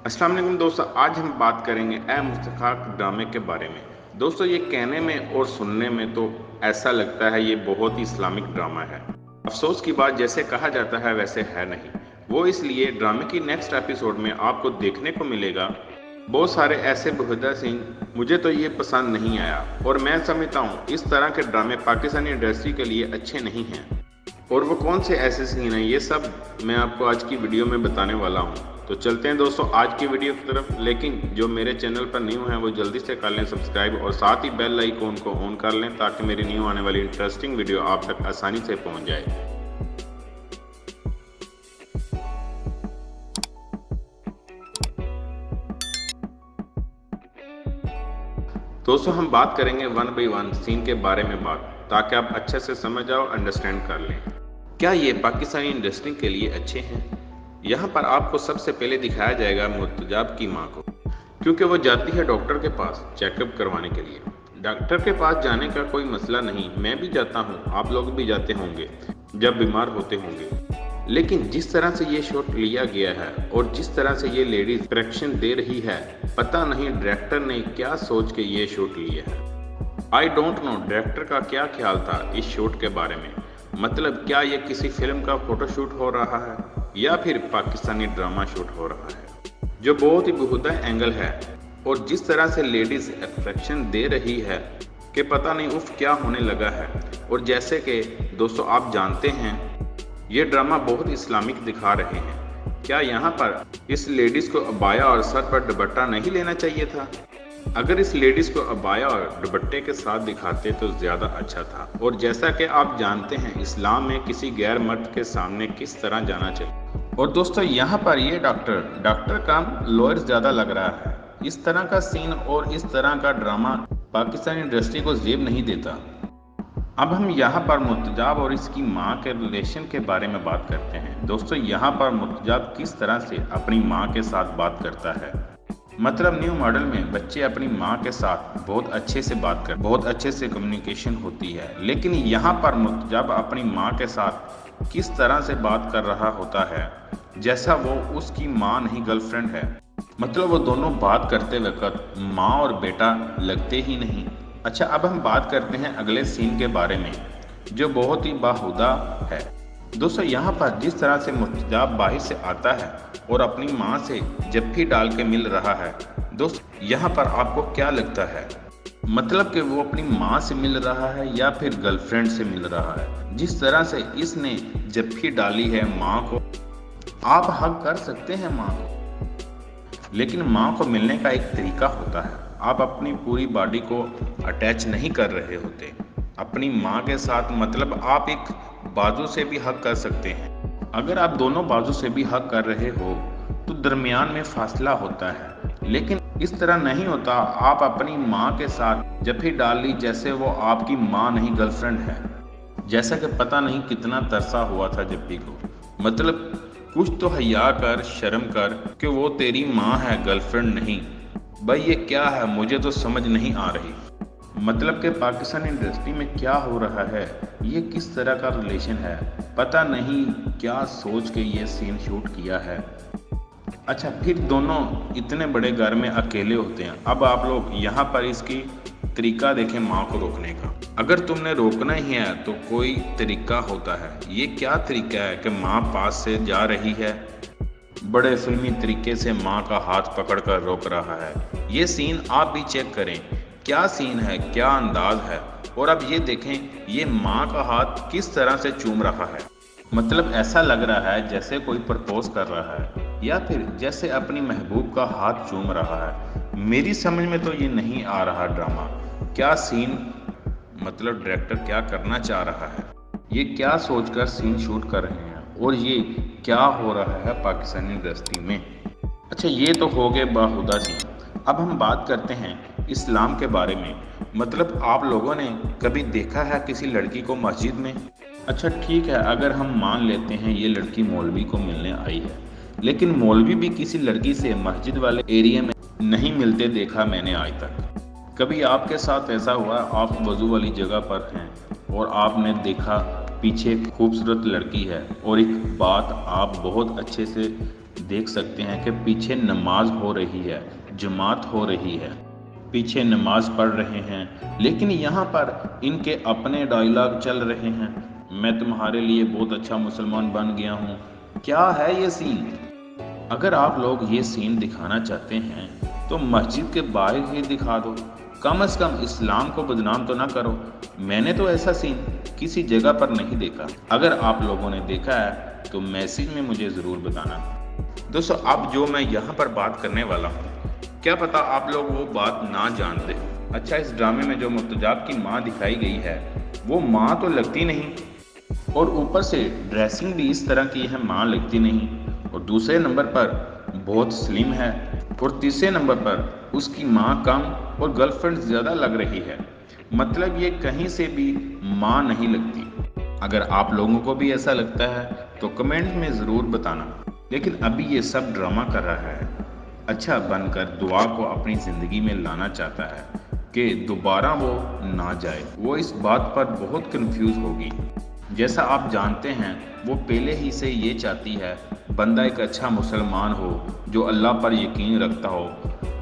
अस्सलाम वालेकुम दोस्तों, आज हम बात करेंगे ए मुस्तकाक ड्रामे के बारे में। दोस्तों, ये कहने में और सुनने में तो ऐसा लगता है ये बहुत ही इस्लामिक ड्रामा है। अफसोस की बात, जैसे कहा जाता है वैसे है नहीं। वो इसलिए ड्रामे की नेक्स्ट एपिसोड में आपको देखने को मिलेगा बहुत सारे ऐसे बेहुदा सीन। मुझे तो ये पसंद नहीं आया और मैं समझता हूँ इस तरह के ड्रामे पाकिस्तानी इंडस्ट्री के लिए अच्छे नहीं हैं। और वो कौन से ऐसे सीन हैं, ये सब मैं आपको आज की वीडियो में बताने वाला हूँ। तो चलते हैं दोस्तों आज की वीडियो की तरफ। लेकिन जो मेरे चैनल पर न्यू हैं वो जल्दी से कर लें सब्सक्राइब और साथ ही बेल आइकॉन को ऑन कर लें ताकि मेरी न्यू आने वाली इंटरेस्टिंग वीडियो आप तक आसानी से पहुंच जाए। दोस्तों, हम बात करेंगे वन बाई वन सीन के बारे में ताकि आप अच्छे से समझ जाओ, अंडरस्टैंड कर लें। क्या ये पाकिस्तानी इंडस्ट्री के लिए अच्छे हैं? यहाँ पर आपको सबसे पहले दिखाया जाएगा मुर्तजाब की माँ को, क्योंकि वो जाती है डॉक्टर के पास चेकअप करवाने के लिए। डॉक्टर के पास जाने का कोई मसला नहीं, मैं भी जाता हूँ, आप लोग भी जाते होंगे जब बीमार होते होंगे। लेकिन जिस तरह से ये शॉट लिया गया है और जिस तरह से ये लेडीज रिएक्शन दे रही है, पता नहीं डायरेक्टर ने क्या सोच के ये शॉट लिया है। आई डोंट नो डायरेक्टर का क्या ख्याल था इस शॉट के बारे में। मतलब क्या ये किसी फिल्म का फोटोशूट हो रहा है या फिर पाकिस्तानी ड्रामा शूट हो रहा है, जो बहुत ही बेहुदा एंगल है। और जिस तरह से लेडीज एक्सप्रेशन दे रही है कि पता नहीं उफ क्या होने लगा है। और जैसे कि दोस्तों आप जानते हैं ये ड्रामा बहुत इस्लामिक दिखा रहे हैं। क्या यहाँ पर इस लेडीज को अबाया और सर पर दुपट्टा नहीं लेना चाहिए था? अगर इस लेडीज को अबाया और दुपट्टे के साथ दिखाते तो ज्यादा अच्छा था। और जैसा कि आप जानते हैं इस्लाम में किसी गैर मर्द के सामने किस तरह जाना चाहिए। और दोस्तों यहाँ पर ये डॉक्टर का लॉयर ज्यादा लग रहा है। इस तरह का सीन और इस तरह का ड्रामा पाकिस्तानी इंडस्ट्री को जेब नहीं देता। अब हम यहाँ पर मुर्तजाब और इसकी माँ के रिलेशन के बारे में बात करते हैं। दोस्तों यहाँ पर मुर्तजाब किस तरह से अपनी माँ के साथ बात करता है। मतलब न्यू मॉडल में बच्चे अपनी माँ के साथ बहुत अच्छे से कम्युनिकेशन होती है। लेकिन यहाँ पर मुर्तजाब अपनी माँ के साथ किस तरह से बात कर रहा होता है जैसा वो उसकी माँ नहीं गर्लफ्रेंड है। मतलब वो दोनों बात करते वक्त माँ और बेटा लगते ही नहीं। अच्छा, अब हम बात करते हैं अगले सीन के बारे में जो बहुत ही बाहुदा है। दोस्तों यहाँ पर जिस तरह से मुर्तजाब बाहर से आता है और अपनी माँ से जफ्फी डाल के मिल रहा है, दोस्तों यहाँ पर आपको क्या लगता है? मतलब कि वो अपनी माँ से मिल रहा है या फिर गर्लफ्रेंड से मिल रहा है? जिस तरह से इसने जफ्फी डाली है माँ को, आप हक कर सकते हैं माँ को, लेकिन माँ को मिलने का एक तरीका होता है। आप अपनी पूरी बॉडी को अटैच नहीं कर रहे होते अपनी माँ के साथ। मतलब आप एक बाजू से भी हक कर सकते हैं। अगर आप दोनों बाजू से भी हक कर रहे हो तो दरमियान में फासला होता है। लेकिन इस तरह नहीं होता। आप अपनी माँ के साथ जफ्फी डाल ली जैसे वो आपकी माँ नहीं गर्लफ्रेंड है। जैसा कि पता नहीं कितना तरसा हुआ था जफ्फी को। मतलब कुछ तो हया कर, शर्म कर कि वो तेरी माँ है, गर्लफ्रेंड नहीं। भाई ये क्या है, मुझे तो समझ नहीं आ रही। मतलब कि पाकिस्तान इंडस्ट्री में क्या हो रहा है, ये किस तरह का रिलेशन है, पता नहीं क्या सोच के ये सीन शूट किया है। अच्छा, फिर दोनों इतने बड़े घर में अकेले होते हैं। अब आप लोग यहाँ पर इसकी तरीका देखें माँ को रोकने का। अगर तुमने रोकना ही है तो कोई तरीका होता है। ये क्या तरीका है कि माँ पास से जा रही है, बड़े फिल्मी तरीके से माँ का हाथ पकड़कर रोक रहा है। ये सीन आप भी चेक करें, क्या सीन है, क्या अंदाज है। और अब ये देखें ये माँ का हाथ किस तरह से चूम रहा है। मतलब ऐसा लग रहा है जैसे कोई प्रपोज कर रहा है या फिर जैसे अपनी महबूब का हाथ चूम रहा है। मेरी समझ में तो ये नहीं आ रहा ड्रामा क्या सीन, मतलब डायरेक्टर क्या करना चाह रहा है, ये क्या सोचकर सीन शूट कर रहे हैं और ये क्या हो रहा है पाकिस्तानी इंडस्ट्री में। अच्छा, ये तो हो गए बाहुदा सीन। अब हम बात करते हैं इस्लाम के बारे में। मतलब आप लोगों ने कभी देखा है किसी लड़की को मस्जिद में? अच्छा ठीक है, अगर हम मान लेते हैं ये लड़की मौलवी को मिलने आई है, लेकिन मौलवी भी किसी लड़की से मस्जिद वाले एरिया में नहीं मिलते देखा मैंने आज तक। कभी आपके साथ ऐसा हुआ आप वजू वाली जगह पर हैं और आपने देखा पीछे खूबसूरत लड़की है और एक बात आप बहुत अच्छे से देख सकते हैं कि पीछे नमाज हो रही है, जमात हो रही है, पीछे नमाज पढ़ रहे हैं, लेकिन यहाँ पर इनके अपने डायलॉग चल रहे हैं। मैं तुम्हारे लिए बहुत अच्छा मुसलमान बन गया हूँ। क्या है ये सीन? अगर आप लोग ये सीन दिखाना चाहते हैं तो मस्जिद के बाहर ही दिखा दो, कम से कम इस्लाम को बदनाम तो ना करो। मैंने तो ऐसा सीन किसी जगह पर नहीं देखा। अगर आप लोगों ने देखा है तो मैसेज में मुझे ज़रूर बताना। दोस्तों, अब जो मैं यहाँ पर बात करने वाला हूँ, क्या पता आप लोग वो बात ना जानते हो। अच्छा, इस ड्रामे में जो मुर्तजाब की माँ दिखाई गई है वो माँ तो लगती नहीं, और ऊपर से ड्रेसिंग भी इस तरह की है, माँ लगती नहीं। और दूसरे नंबर पर बहुत स्लिम है, और तीसरे नंबर पर उसकी माँ कम और गर्लफ्रेंड ज़्यादा लग रही है। मतलब ये कहीं से भी माँ नहीं लगती। अगर आप लोगों को भी ऐसा लगता है तो कमेंट में ज़रूर बताना। लेकिन अभी ये सब ड्रामा कर रहा है, अच्छा बनकर दुआ को अपनी ज़िंदगी में लाना चाहता है कि दोबारा वो ना जाए। वो इस बात पर बहुत कंफ्यूज होगी। जैसा आप जानते हैं, वो पहले ही से ये चाहती है बंदा एक अच्छा मुसलमान हो, जो अल्लाह पर यकीन रखता हो,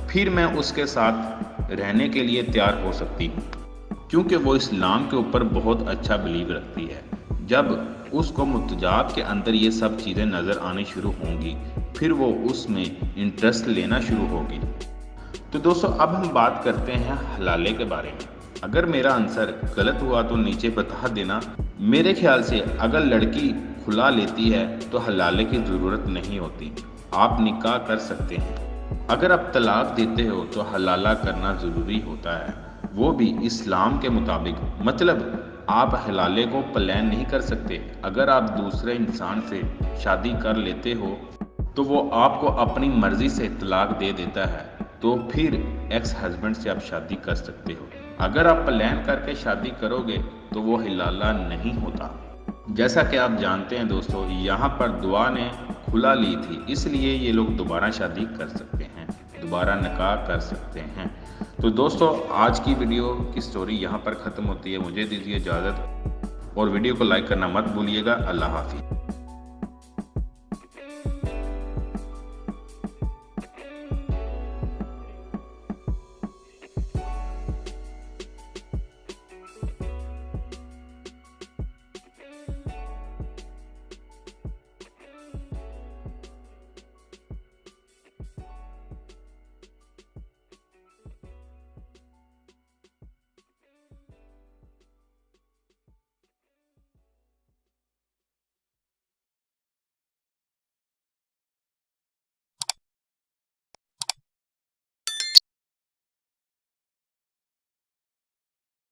फिर मैं उसके साथ रहने के लिए तैयार हो सकती हूँ, क्योंकि वो इस्लाम के ऊपर बहुत अच्छा बिलीव रखती है। जब उसको मुर्तजाब के अंदर ये सब चीज़ें नज़र आनी शुरू होंगी, फिर वो उसमें इंटरेस्ट लेना शुरू होगी। तो दोस्तों, अब हम बात करते हैं हलाले के बारे में। अगर मेरा आंसर गलत हुआ तो नीचे बता देना। मेरे ख्याल से अगर लड़की खुला लेती है तो हलाले की ज़रूरत नहीं होती, आप निकाह कर सकते हैं। अगर आप तलाक देते हो तो हलाला करना ज़रूरी होता है, वो भी इस्लाम के मुताबिक। मतलब आप हलाले को प्लान नहीं कर सकते। अगर आप दूसरे इंसान से शादी कर लेते हो तो वो आपको अपनी मर्ज़ी से तलाक दे देता है, तो फिर एक्स हस्बैंड से आप शादी कर सकते हो। अगर आप प्लान करके शादी करोगे तो वो हलाला नहीं होता। जैसा कि आप जानते हैं दोस्तों, यहाँ पर दुआ ने खुला ली थी, इसलिए ये लोग दोबारा शादी कर सकते हैं, दोबारा निकाह कर सकते हैं। तो दोस्तों, आज की वीडियो की स्टोरी यहाँ पर ख़त्म होती है। मुझे दीजिए इजाज़त, और वीडियो को लाइक करना मत भूलिएगा। अल्लाह हाफिज़।